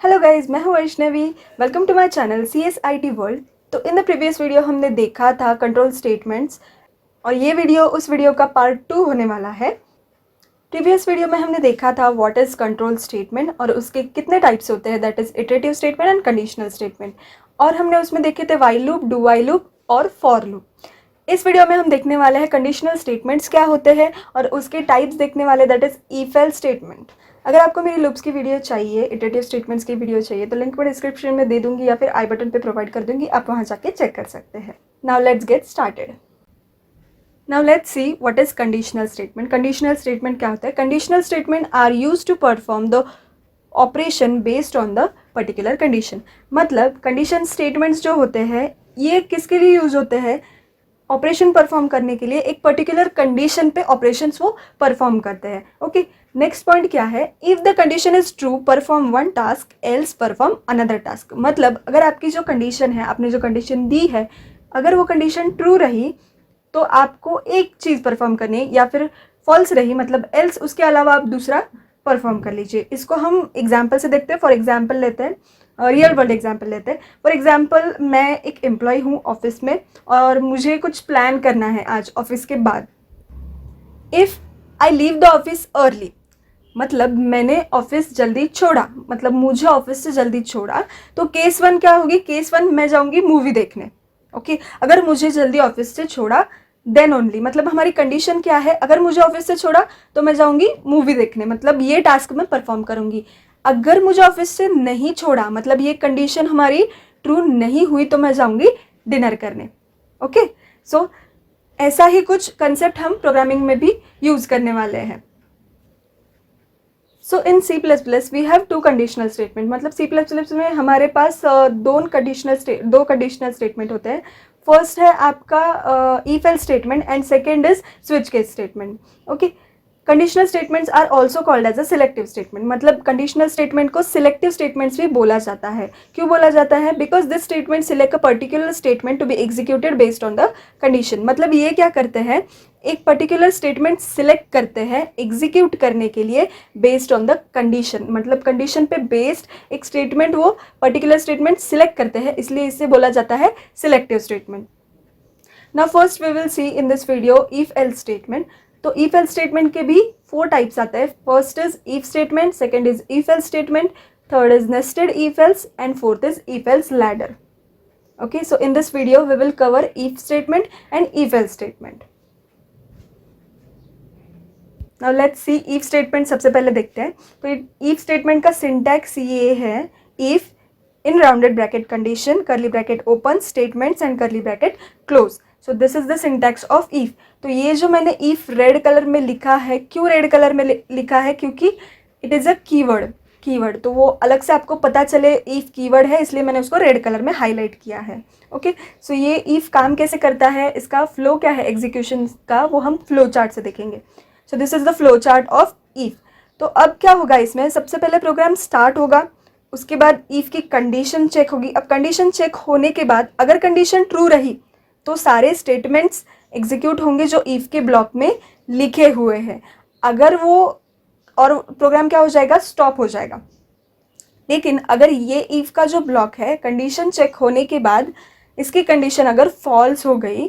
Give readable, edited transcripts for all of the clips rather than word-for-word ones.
Hello guys, मैं हूँ Vaishnavi. Welcome to my channel CSIT world. तो इन द प्रीवियस वीडियो हमने देखा था कंट्रोल स्टेटमेंट्स और ये वीडियो उस वीडियो का पार्ट 2 होने वाला है। प्रीवियस वीडियो में हमने देखा था व्हाट इज़ कंट्रोल स्टेटमेंट और उसके कितने टाइप्स होते हैं, that is iterative statement and conditional statement. और हमने उसमें देखे थे while loop, do while loop और फॉर लूप। इस वीडियो में हम देखने वाले हैं कंडीशनल स्टेटमेंट्स क्या होते हैं और उसके टाइप्स देखने वाले, that is if else statement. अगर आपको मेरी लूप्स की वीडियो चाहिए, इटरेटिव स्टेटमेंट्स की वीडियो चाहिए, तो लिंक मैं डिस्क्रिप्शन में दे दूंगी या फिर आई बटन पे प्रोवाइड कर दूंगी, आप वहाँ जाके चेक कर सकते हैं। Now let's get started. Now let's see what is conditional statement. Conditional statement क्या होता है? Conditional statement are used to perform the operation based on the particular condition. मतलब condition statements जो होते हैं ये किसके लिए यूज होते हैं? ऑपरेशन परफॉर्म करने के लिए एक पर्टिकुलर कंडीशन पे ऑपरेशंस वो परफॉर्म करते हैं। ओके, नेक्स्ट पॉइंट क्या है? If the condition is true perform one task else perform another task. मतलब अगर आपकी जो कंडीशन है, आपने जो कंडीशन दी है, अगर वो कंडीशन ट्रू रही तो आपको एक चीज़ परफॉर्म करनी है, या फिर फॉल्स रही मतलब एल्स उसके अलावा आप दूसरा परफॉर्म कर लीजिए। इसको हम एग्जाम्पल से देखते हैं। फॉर एग्जाम्पल लेते हैं, रियल वर्ल्ड एग्जाम्पल लेते हैं। फॉर एग्जाम्पल मैं एक एम्प्लॉय हूँ ऑफिस में और मुझे कुछ प्लान करना है आज ऑफिस के बाद। If I leave the office early, मतलब मैंने ऑफिस जल्दी छोड़ा, मतलब मुझे ऑफिस से जल्दी छोड़ा, तो केस वन क्या होगी? केस वन मैं जाऊँगी मूवी देखने। ओके, अगर मुझे जल्दी ऑफिस से छोड़ा देन ओनली, मतलब हमारी कंडीशन क्या है? अगर मुझे ऑफिस से छोड़ा तो मैं जाऊँगी मूवी देखने, मतलब ये टास्क मैं परफॉर्म करूँगी। अगर मुझे ऑफिस से नहीं छोड़ा, मतलब ये कंडीशन हमारी ट्रू नहीं हुई, तो मैं जाऊँगी डिनर करने। ओके, सो ऐसा ही कुछ कंसेप्ट हम प्रोग्रामिंग में भी यूज़ करने वाले हैं। So in C++ we have two conditional statement. मतलब C++ में हमारे पास दो कंडीशनल स्टेटमेंट होते हैं। फर्स्ट है आपका if else statement and second is switch case statement. Okay, conditional statements are also called as a selective statement. मतलब conditional statement को सिलेक्टिव स्टेटमेंट्स भी बोला जाता है। क्यों बोला जाता है? Because this statement select a particular statement to be executed based on the condition. मतलब ये क्या करते हैं? एक पर्टिकुलर स्टेटमेंट सिलेक्ट करते हैं एग्जीक्यूट करने के लिए बेस्ड ऑन द कंडीशन। मतलब कंडीशन पे बेस्ड एक स्टेटमेंट वो पर्टिकुलर स्टेटमेंट सिलेक्ट करते हैं, इसलिए इसे बोला जाता है selective statement. Now first we will see in this video if else statement. तो इफ एल्स स्टेटमेंट के भी 4 टाइप्स आते हैं। First is if statement, second is if else statement, third is nested if else and fourth is if else ladder. Okay, so in this video we will cover if statement and if else statement. Now let's see if statement। सबसे पहले देखते हैं। तो if statement का syntax ये है, if in rounded bracket condition curly bracket open statements and curly bracket close। So this is the syntax of if। तो ये जो मैंने if रेड कलर में लिखा है, क्यों रेड कलर में लिखा है? क्योंकि इट इज़ अ कीवर्ड, तो वो अलग से आपको पता चले इफ कीवर्ड है, इसलिए मैंने उसको रेड कलर में हाईलाइट किया है। ओके, सो ये इफ काम कैसे करता है, इसका फ्लो क्या है एग्जीक्यूशन का, वो हम फ्लो चार्ट से देखेंगे। So this is the flow chart of if. तो अब क्या होगा इसमें? सबसे पहले प्रोग्राम स्टार्ट होगा, उसके बाद इफ की कंडीशन चेक होगी। अब कंडीशन चेक होने के बाद अगर कंडीशन ट्रू रही तो सारे स्टेटमेंट्स एग्जीक्यूट होंगे जो इफ के ब्लॉक में लिखे हुए हैं। अगर वो, और प्रोग्राम क्या हो जाएगा? स्टॉप हो जाएगा। लेकिन अगर ये इफ का जो ब्लॉक है, कंडीशन चेक होने के बाद इसकी कंडीशन अगर फॉल्स हो गई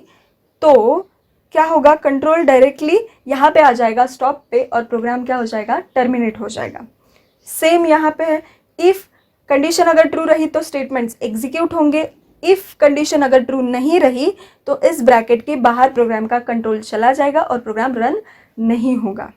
तो क्या होगा? कंट्रोल डायरेक्टली यहाँ पे आ जाएगा स्टॉप पे और प्रोग्राम क्या हो जाएगा? टर्मिनेट हो जाएगा। सेम यहाँ पे है, इफ कंडीशन अगर ट्रू रही तो स्टेटमेंट्स एग्जीक्यूट होंगे। इफ कंडीशन अगर ट्रू नहीं रही तो इस ब्रैकेट के बाहर प्रोग्राम का कंट्रोल चला जाएगा और प्रोग्राम रन नहीं होगा।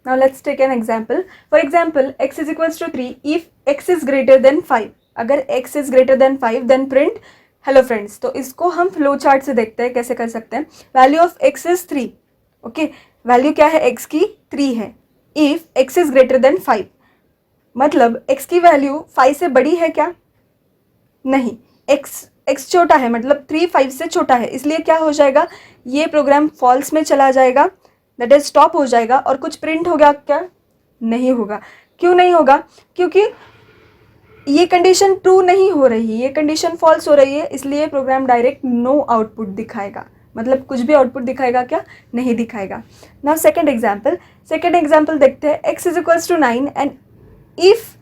Now let's take an example. For example, x is equals to 3 if x is greater than 5। अगर x is greater than 5 then print hello friends। तो इसको हम फ्लो चार्ट से देखते हैं कैसे कर सकते हैं। Value of x is 3। Okay, value क्या है? x की 3 है। If x is greater than 5, मतलब x की वैल्यू 5 से बड़ी है क्या? नहीं, x छोटा है, मतलब 3 5 से छोटा है, इसलिए क्या हो जाएगा? ये प्रोग्राम फॉल्स में चला जाएगा, दैट इज स्टॉप हो जाएगा। और कुछ प्रिंट होगा क्या? नहीं होगा। क्यों नहीं होगा? क्योंकि ये कंडीशन ट्रू नहीं हो रही, ये कंडीशन फॉल्स हो रही है, इसलिए प्रोग्राम डायरेक्ट नो आउटपुट दिखाएगा। मतलब कुछ भी आउटपुट दिखाएगा क्या? नहीं दिखाएगा। नाउ सेकेंड एग्जाम्पल देखते हैं। x is equals to 9 and if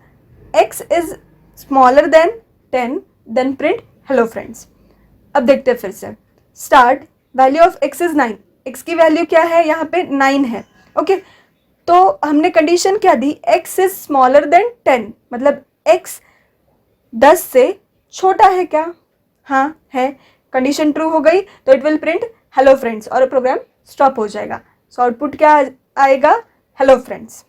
x is smaller than 10 then print hello friends. अब देखते हैं फिर से। Start, value of x is 9, x की वैल्यू क्या है यहाँ पे 9 है। ओके तो हमने कंडीशन क्या दी, x इज स्मॉलर देन 10, मतलब x 10 से छोटा है क्या, हाँ है, कंडीशन ट्रू हो गई तो it will print hello friends और प्रोग्राम स्टॉप हो जाएगा। सो आउटपुट क्या आएगा, hello friends.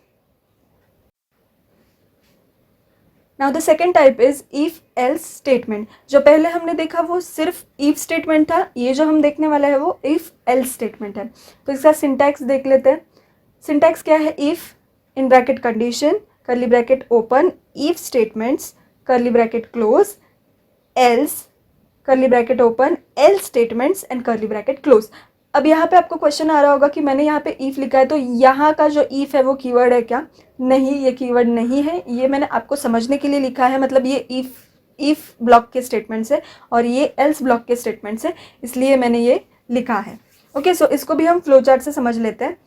Now the second type is if else statement. जो पहले हमने देखा वो सिर्फ इफ स्टेटमेंट था, ये जो हम देखने वाला है वो इफ एल्स स्टेटमेंट है। तो इसका सिंटैक्स देख लेते हैं। सिंटैक्स क्या है, if in bracket condition curly bracket open, if statements curly bracket close, else curly bracket open, else statements and curly bracket close. अब यहाँ पे आपको क्वेश्चन आ रहा होगा कि मैंने यहाँ पे इफ लिखा है तो यहाँ का जो इफ है वो कीवर्ड है क्या, नहीं ये कीवर्ड नहीं है, ये मैंने आपको समझने के लिए लिखा है। मतलब ये इफ ब्लॉक के स्टेटमेंट्स है और ये एल्स ब्लॉक के स्टेटमेंट्स है, इसलिए मैंने ये लिखा है। ओके सो इसको भी हम फ्लो चार्ट से समझ लेते हैं।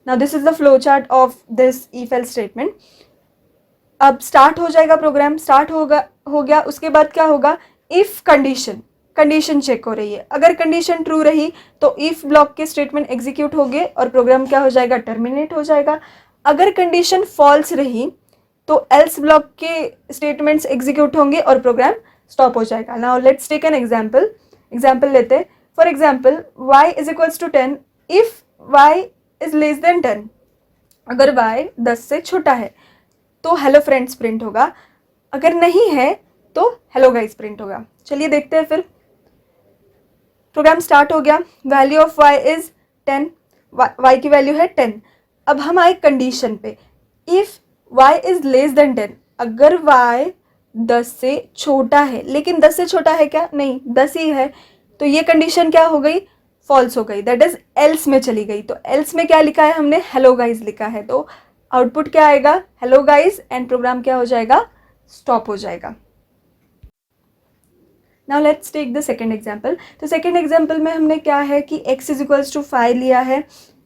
Now this is the flow chart of this if else statement. अब स्टार्ट हो जाएगा प्रोग्राम, स्टार्ट हो गया, उसके बाद क्या होगा, इफ कंडीशन चेक हो रही है। अगर कंडीशन ट्रू रही तो इफ ब्लॉक के स्टेटमेंट एग्जीक्यूट हो गए और प्रोग्राम क्या हो जाएगा, टर्मिनेट हो जाएगा। अगर कंडीशन फॉल्स रही तो एल्स ब्लॉक के स्टेटमेंट्स एग्जीक्यूट होंगे और प्रोग्राम स्टॉप हो जाएगा। Now let's take an example लेते हैं। For example y is equals to 10 if y is less than 10। अगर y 10 से छोटा है तो हेलो फ्रेंड्स प्रिंट होगा, अगर नहीं है तो हेलो गाइस प्रिंट होगा। चलिए देखते हैं फिर। प्रोग्राम स्टार्ट हो गया, value of y is 10, y की वैल्यू है 10। अब हम आए कंडीशन पे, if y is less than 10, अगर y 10 से छोटा है, लेकिन 10 से छोटा है क्या, नहीं 10 ही है, तो ये कंडीशन क्या हो गई, फॉल्स हो गई, दैट इज एल्स में चली गई। तो एल्स में क्या लिखा है हमने, हेलो गाइस लिखा है, तो आउटपुट क्या आएगा, हेलो गाइस, एंड प्रोग्राम क्या हो जाएगा, स्टॉप हो जाएगा। Now let's take the second example. तो सेकेंड एग्जाम्पल में हमने क्या है कि x इज इक्वल्स टू 5 लिया है,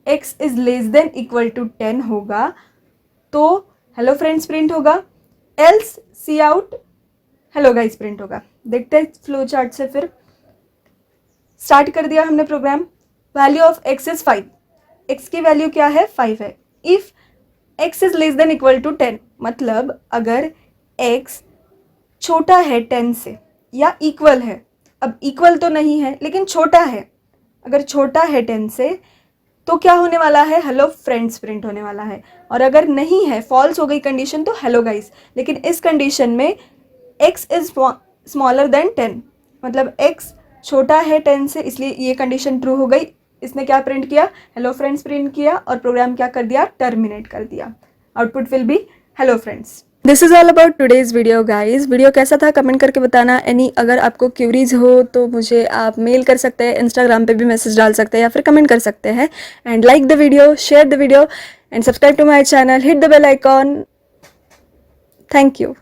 x is less than equal to 10 होगा तो हेलो फ्रेंड्स प्रिंट होगा, else cout hello guys print होगा। देखते हैं फ्लो चार्ट से। फिर स्टार्ट कर दिया हमने program, value of x is 5, x की वैल्यू क्या है 5 है। If x is less than equal to 10, मतलब अगर x छोटा है 10 से या इक्वल है, अब इक्वल तो नहीं है लेकिन छोटा है, अगर छोटा है 10 से तो क्या होने वाला है, हेलो फ्रेंड्स प्रिंट होने वाला है। और अगर नहीं है, फॉल्स हो गई कंडीशन, तो हेलो गाइस। लेकिन इस कंडीशन में x इज स्मॉलर देन 10, मतलब x छोटा है 10 से, इसलिए ये कंडीशन ट्रू हो गई। इसने क्या प्रिंट किया, हेलो फ्रेंड्स प्रिंट किया और प्रोग्राम क्या कर दिया, टर्मिनेट कर दिया। Output will be hello friends. This is all about today's video guys. Video कैसा था कमेंट करके बताना। एनी अगर आपको क्यूरीज हो तो मुझे आप मेल कर सकते हैं, इंस्टाग्राम पे भी मैसेज डाल सकते हैं या फिर कमेंट कर सकते हैं। And like the video, share the video and subscribe to my channel, hit the bell icon. Thank you.